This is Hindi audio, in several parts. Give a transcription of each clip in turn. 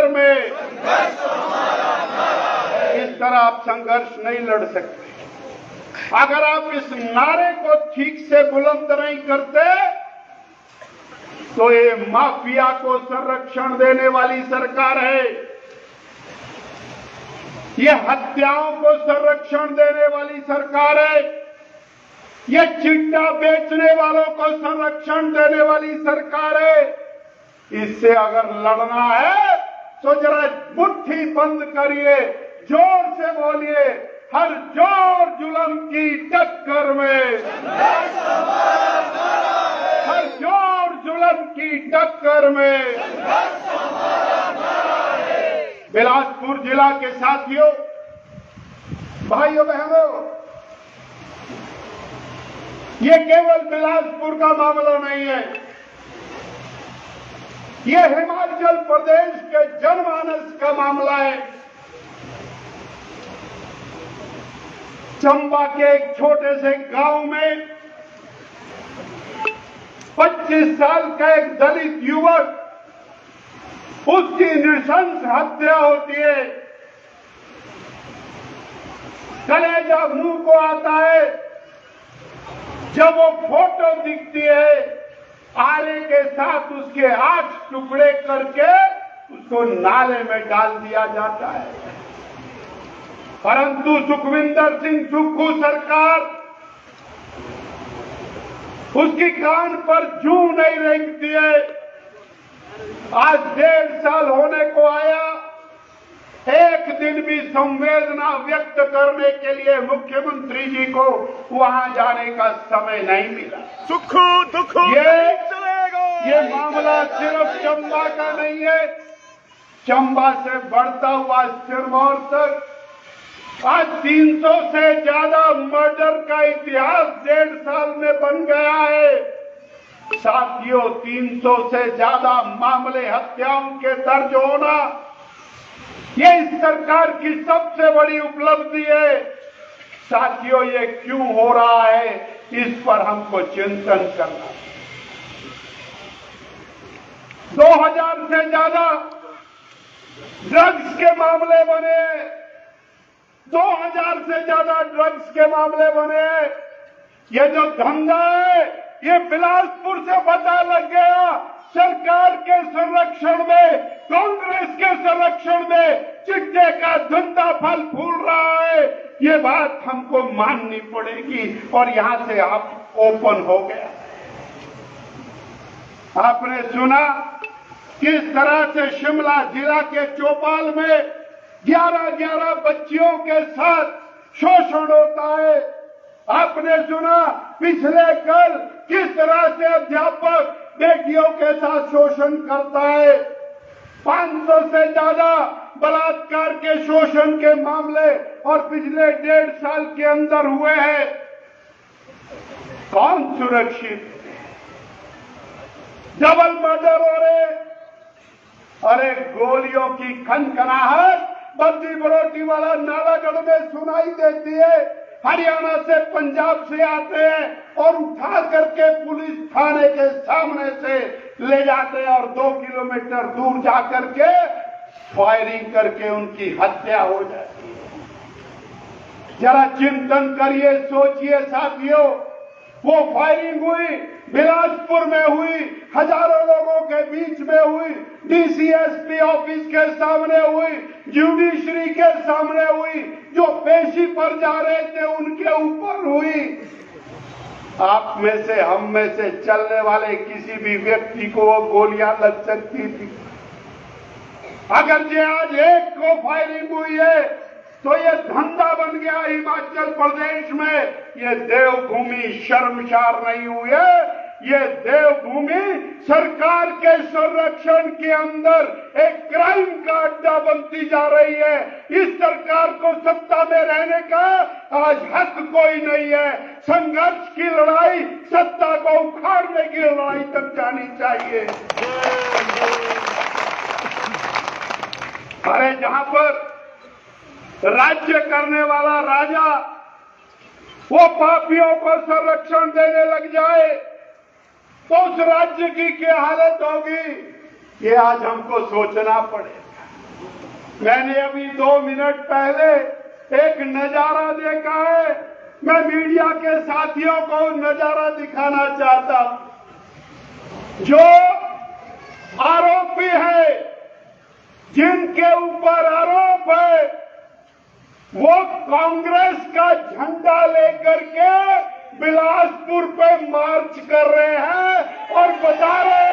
टक्कर में। इस तरह आप संघर्ष नहीं लड़ सकते। अगर आप इस नारे को ठीक से बुलंद नहीं करते तो ये माफिया को संरक्षण देने वाली सरकार है, ये हत्याओं को संरक्षण देने वाली सरकार है, ये चिट्टा बेचने वालों को संरक्षण देने वाली सरकार है। इससे अगर लड़ना है तो जरा मुट्ठी बंद करिए, जोर से बोलिए, हर जोर जुल्म की टक्कर में, हर जोर जुल्म की टक्कर में। बिलासपुर जिला के साथियों, भाइयों बहनों, ये केवल बिलासपुर का मामला नहीं है, ये हिमाचल प्रदेश के जनमानस का मामला है। चंबा के एक छोटे से गांव में 25 साल का एक दलित युवक, उसकी नृशंस हत्या होती है। कलेजा मुंह को आता है जब वो फोटो दिखती है, आरे के साथ उसके 8 टुकड़े करके उसको नाले में डाल दिया जाता है। परंतु सुखविंदर सिंह सुक्खू सरकार उसकी कान पर जूं नहीं रेंगती है। आज 1.5 साल होने को आया, एक दिन भी संवेदना व्यक्त करने के लिए मुख्यमंत्री जी को वहां जाने का समय नहीं मिला। सुखू दुखू ये मामला सिर्फ चंबा का नहीं है, चंबा से बढ़ता हुआ सिरमौर तक आज 300 से ज्यादा मर्डर का इतिहास 1.5 साल में बन गया है। साथियों, 300 से ज्यादा मामले हत्याओं के दर्ज होना, ये इस सरकार की सबसे बड़ी उपलब्धि है। साथियों, ये क्यों हो रहा है, इस पर हमको चिंतन करना। 2000 से ज्यादा ड्रग्स के मामले बने, 2000 से ज्यादा ड्रग्स के मामले बने। ये जो धंधा है, ये बिलासपुर से पता लग गया। सरकार के संरक्षण में, कांग्रेस के संरक्षण में चिट्टे का धंधा फल फूल रहा है। ये बात हमको माननी पड़ेगी और यहां से आप ओपन हो गया। आपने सुना किस तरह से शिमला जिला के चौपाल में 11 बच्चियों के साथ शोषण होता है। आपने सुना पिछले कल किस तरह से अध्यापक बेटियों के साथ शोषण करता है। 500 से ज्यादा बलात्कार के शोषण के मामले और पिछले 1.5 साल के अंदर हुए हैं। कौन सुरक्षित? डबल मर्डर हो रहे। अरे गोलियों की खनखनाहट बद्दी बरोटी वाला नालागढ़ में सुनाई देती है। हरियाणा से, पंजाब से आते हैं और उठा करके पुलिस थाने के सामने से ले जाते हैं और 2 किलोमीटर दूर जा करके फायरिंग करके उनकी हत्या हो जाती है। जरा चिंतन करिए, सोचिए साथियों, वो फायरिंग हुई, बिलासपुर में हुई, हजारों लोगों के बीच में हुई, डीसीएसपी ऑफिस के सामने हुई, जुडिशरी के सामने हुई, जो पेशी पर जा रहे थे उनके ऊपर हुई। आप में से, हम में से चलने वाले किसी भी व्यक्ति को वो गोलियां लग सकती थी। अगर ये आज एक को फायरिंग हुई है तो ये धंधा बन गया हिमाचल प्रदेश में। ये देवभूमि शर्मसार नहीं हुई है, ये देवभूमि सरकार के संरक्षण के अंदर एक क्राइम का अड्डा बनती जा रही है। इस सरकार को सत्ता में रहने का आज हक कोई नहीं है। संघर्ष की लड़ाई सत्ता को उखाड़ने की लड़ाई तक जानी चाहिए। अरे जहां पर राज्य करने वाला राजा वो पापियों को संरक्षण देने लग जाए तो उस राज्य की क्या हालत होगी, ये आज हमको सोचना पड़ेगा। मैंने अभी 2 मिनट पहले एक नजारा देखा है। मैं मीडिया के साथियों को नजारा दिखाना चाहता हूं। जो आरोपी है, जिनके ऊपर आरोप है, वो कांग्रेस का झंडा लेकर के बिलासपुर पे मार्च कर रहे हैं और बता रहे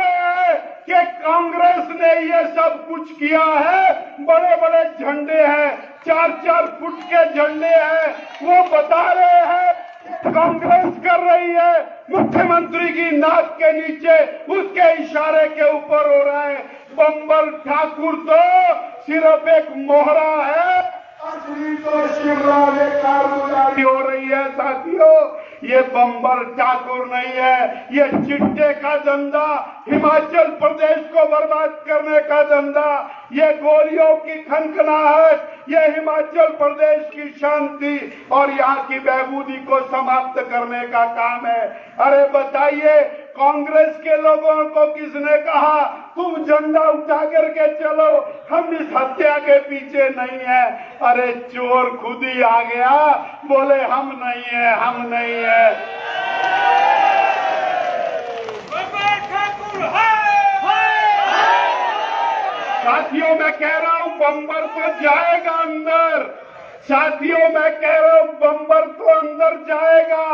हैं कि कांग्रेस ने ये सब कुछ किया है। बड़े बड़े झंडे हैं, 4-4 फुट के झंडे हैं। वो बता रहे हैं कांग्रेस कर रही है, मुख्यमंत्री की नाक के नीचे उसके इशारे के ऊपर हो रहा है। बंबर ठाकुर तो सिर्फ एक मोहरा है, असली तो शिवराज कारगुजारी हो रही है। साथियों, ये बंबर ठाकुर नहीं है, ये चिट्टे का धंधा, हिमाचल प्रदेश को बर्बाद करने का धंधा, ये गोलियों की खनखनाहट, ये हिमाचल प्रदेश की शांति और यहाँ की बहबूदी को समाप्त करने का काम है। अरे बताइए, कांग्रेस के लोगों को किसने कहा तुम झंडा उठा करके चलो, हम इस हत्या के पीछे नहीं है? अरे चोर खुद ही आ गया, बोले हम नहीं है, हम नहीं है। साथियों, मैं कह रहा हूं बम्बर तो जाएगा अंदर। साथियों, मैं कह रहा हूं बम्बर तो अंदर जाएगा,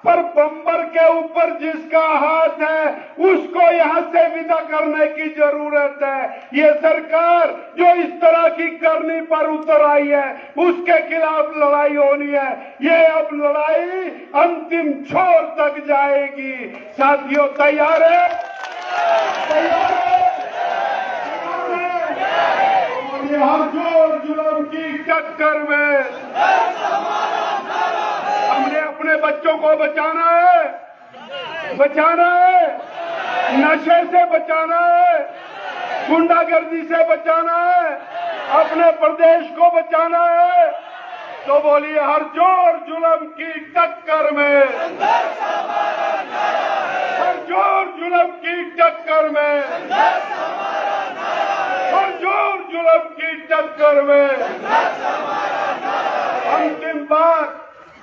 पर बम्बर के ऊपर जिसका हाथ है उसको यहां से विदा करने की जरूरत है। ये सरकार जो इस तरह की करनी पर उतर आई है, उसके खिलाफ लड़ाई होनी है। ये अब लड़ाई अंतिम छोर तक जाएगी। साथियों, तैयार है? तैयार है? हर जोर जुल्म की टक्कर में हमने अपने बच्चों को बचाना है, नशे से बचाना है, गुंडागर्दी से बचाना है, अपने प्रदेश को बचाना है। तो बोलिए, हर जोर जुल्म की टक्कर में, हर जोर जुल्म की टक्कर में, हर जोर जुल्म की टक्कर में। अंतिम बात,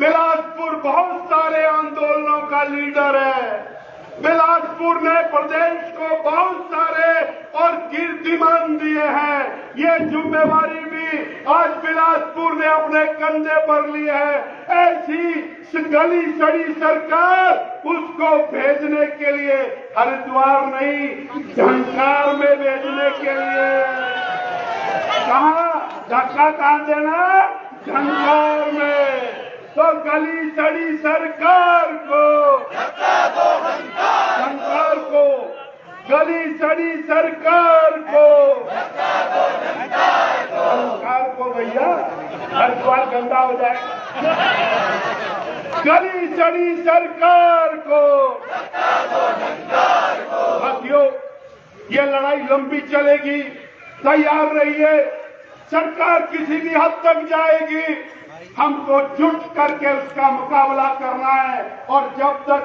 बिलासपुर बहुत सारे आंदोलनों का लीडर है। बिलासपुर ने प्रदेश को बहुत सारे और कीर्तिमान दिए हैं। ये जिम्मेवारी भी आज बिलासपुर ने अपने कंधे पर ली है। ऐसी गली सड़ी सरकार उसको भेजने के लिए हरिद्वार नहीं, झंकार में भेजने के लिए। कहा धक्का कहां देना? झंकार में। तो गली सड़ी सरकार को, झंकार को, गली सड़ी सरकार को, झंकार को भैया, हरिद्वार गंदा हो जाएगा। गली सड़ी सरकार को। साथियों, ये लड़ाई लंबी चलेगी, तैयार रहिए। सरकार किसी भी हद तक जाएगी, हमको जुट करके उसका मुकाबला करना है। और जब तक